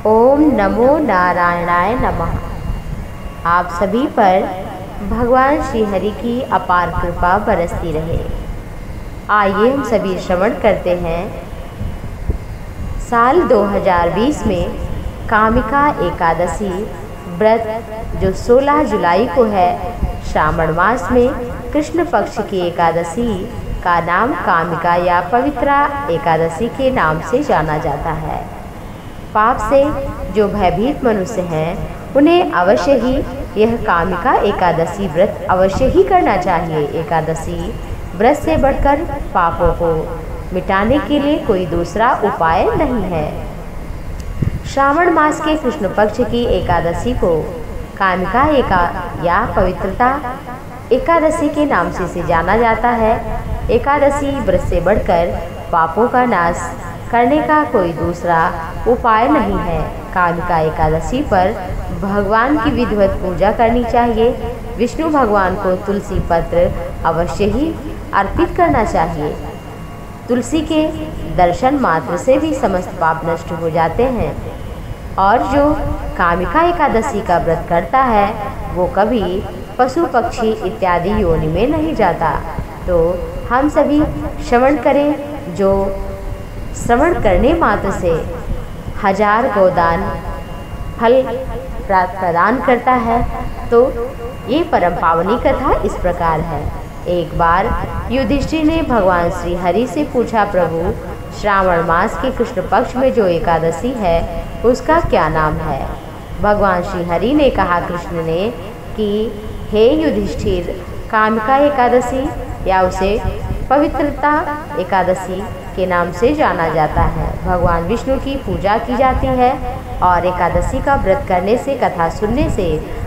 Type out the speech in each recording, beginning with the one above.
ओम नमो नारायणाय नमः। आप सभी पर भगवान श्री हरि की अपार कृपा बरसती रहे। आइए हम सभी श्रवण करते हैं साल 2020 में कामिका एकादशी व्रत जो 16 जुलाई को है। श्रावण मास में कृष्ण पक्ष की एकादशी का नाम कामिका या पवित्रा एकादशी के नाम से जाना जाता है। पाप से जो भयभीत मनुष्य हैं उन्हें अवश्य ही यह कामिका एकादशी व्रत अवश्य ही करना चाहिए। एकादशी व्रत से बढ़कर पापों को मिटाने के लिए कोई दूसरा उपाय नहीं है। श्रावण मास के कृष्ण पक्ष की एकादशी को कामिका या पवित्रता एकादशी के नाम से जाना जाता है। एकादशी व्रत से बढ़कर पापों का नाश करने का कोई दूसरा उपाय नहीं है। कामिका एकादशी पर भगवान की विधिवत पूजा करनी चाहिए। विष्णु भगवान को तुलसी पत्र अवश्य ही अर्पित करना चाहिए। तुलसी के दर्शन मात्र से भी समस्त पाप नष्ट हो जाते हैं। और जो कामिका एकादशी का व्रत करता है वो कभी पशु पक्षी इत्यादि योनि में नहीं जाता। तो हम सभी श्रवण करें। जो श्रवण करने मात्र से 1000 गोदान फल प्रदान करता है। तो ये परम पावनी कथा इस प्रकार है। एक बार युधिष्ठिर ने भगवान श्री हरि से पूछा, प्रभु श्रावण मास के कृष्ण पक्ष में जो एकादशी है उसका क्या नाम है? भगवान श्री हरि ने कहा कृष्ण ने कि हे युधिष्ठिर, कामिका एकादशी या उसे पवित्रता एकादशी के नाम से जाना जाता है। भगवान विष्णु की पूजा की जाती है और एकादशी का व्रत करने से, कथा सुनने से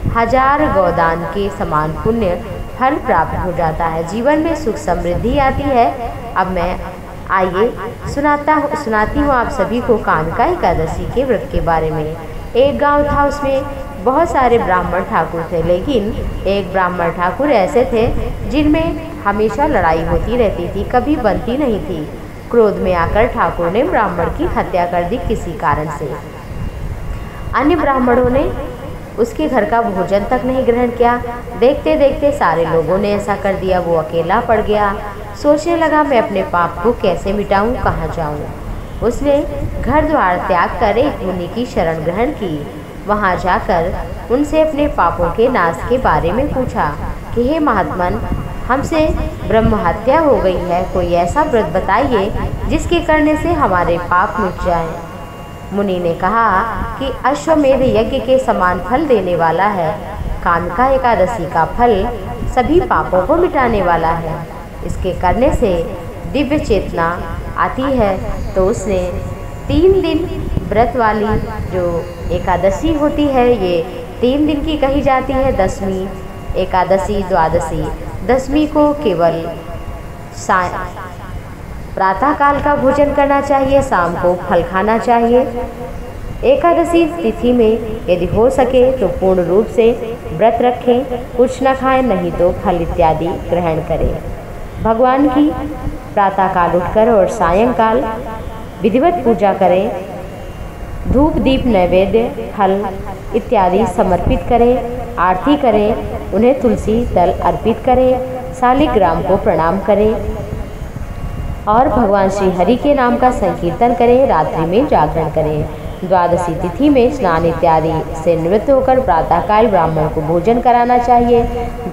1000 गोदान के समान पुण्य फल प्राप्त हो जाता है। जीवन में सुख समृद्धि आती है। अब मैं आइए सुनाती हूँ आप सभी को कामिका एकादशी के व्रत के बारे में। एक गांव था, उसमें बहुत सारे ब्राह्मण ठाकुर थे, लेकिन एक ब्राह्मण ठाकुर ऐसे थे जिनमें हमेशा लड़ाई होती रहती थी, कभी बनती नहीं थी। क्रोध में आकर ठाकुर ने ब्राह्मण की हत्या कर दी किसी कारण से। अन्य ब्राह्मणों ने उसके घर का भोजन तक नहीं ग्रहण किया। देखते देखते सारे लोगों ने ऐसा कर दिया। वो अकेला पड़ गया। सोचने लगा, मैं अपने पाप को कैसे मिटाऊं, कहाँ जाऊं। उसने घर द्वार त्याग कर एक मुनि की शरण ग्रहण की। वहां जाकर उनसे अपने पापों के नाश के बारे में पूछा कि हे महात्मन, हमसे ब्रह्म हत्या हो गई है, कोई ऐसा व्रत बताइए जिसके करने से हमारे पाप मिट जाएं। मुनि ने कहा कि अश्वमेध यज्ञ के समान फल देने वाला है। कामिका एकादशी का फल सभी पापों को मिटाने वाला है। इसके करने से दिव्य चेतना आती है। तो उसने 3 दिन व्रत वाली जो एकादशी होती है, ये 3 दिन की कही जाती है। 10वीं एकादशी, द्वादशी, 10वीं को केवल प्रातः काल का भोजन करना चाहिए, शाम को फल खाना चाहिए। एकादशी तिथि में यदि हो सके तो पूर्ण रूप से व्रत रखें, कुछ न खाएं, नहीं तो फल इत्यादि ग्रहण करें। भगवान की प्रातः काल उठकर और सायंकाल विधिवत पूजा करें। धूप दीप नैवेद्य फल इत्यादि समर्पित करें, आरती करें, उन्हें तुलसी दल अर्पित करें, शालिग्राम को प्रणाम करें और भगवान श्री हरि के नाम का संकीर्तन करें। रात्रि में जागरण करें। द्वादशी तिथि में स्नान इत्यादि से निवृत्त होकर प्रातःकाल ब्राह्मण को भोजन कराना चाहिए,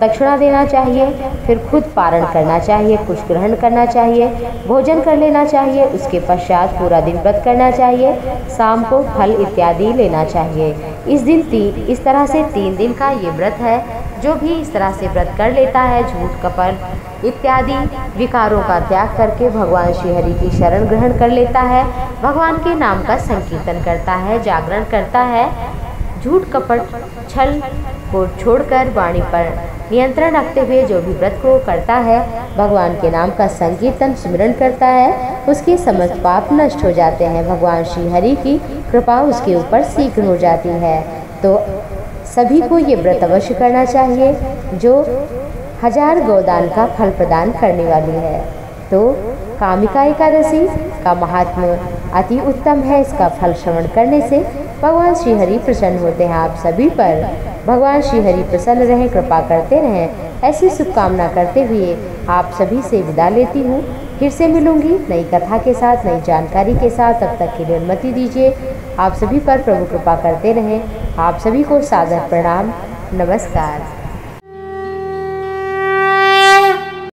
दक्षिणा देना चाहिए, फिर खुद पारण करना चाहिए, कुछ ग्रहण करना चाहिए, भोजन कर लेना चाहिए। उसके पश्चात पूरा दिन व्रत करना चाहिए, शाम को फल इत्यादि लेना चाहिए। इस तरह से 3 दिन का ये व्रत है। जो भी इस तरह से व्रत कर लेता है, झूठ कपट इत्यादि विकारों का त्याग करके भगवान श्री हरि की शरण ग्रहण कर लेता है, भगवान के नाम का संकीर्तन करता है, जागरण करता है, झूठ कपट छल को छोड़कर वाणी पर नियंत्रण रखते हुए जो भी व्रत को करता है, भगवान के नाम का संकीर्तन स्मरण करता है, उसके समस्त पाप नष्ट हो जाते हैं। भगवान श्री हरि की कृपा उसके ऊपर शीघ्र हो जाती है। तो सभी को ये व्रत अवश्य करना चाहिए जो 1000 गोदान का फल प्रदान करने वाली है। तो कामिका एकादशी का महात्म्य अति उत्तम है। इसका फल श्रवण करने से भगवान श्री हरि प्रसन्न होते हैं आप सभी पर। भगवान श्री हरि प्रसन्न रहें, कृपा करते रहें, ऐसी शुभकामना करते हुए आप सभी से विदा लेती हूँ। फिर से मिलूंगी नई कथा के साथ, नई जानकारी के साथ। तब तक के लिए अनुमति दीजिए। आप सभी पर प्रभु कृपा करते रहें। आप सभी को सादर प्रणाम, नमस्कार।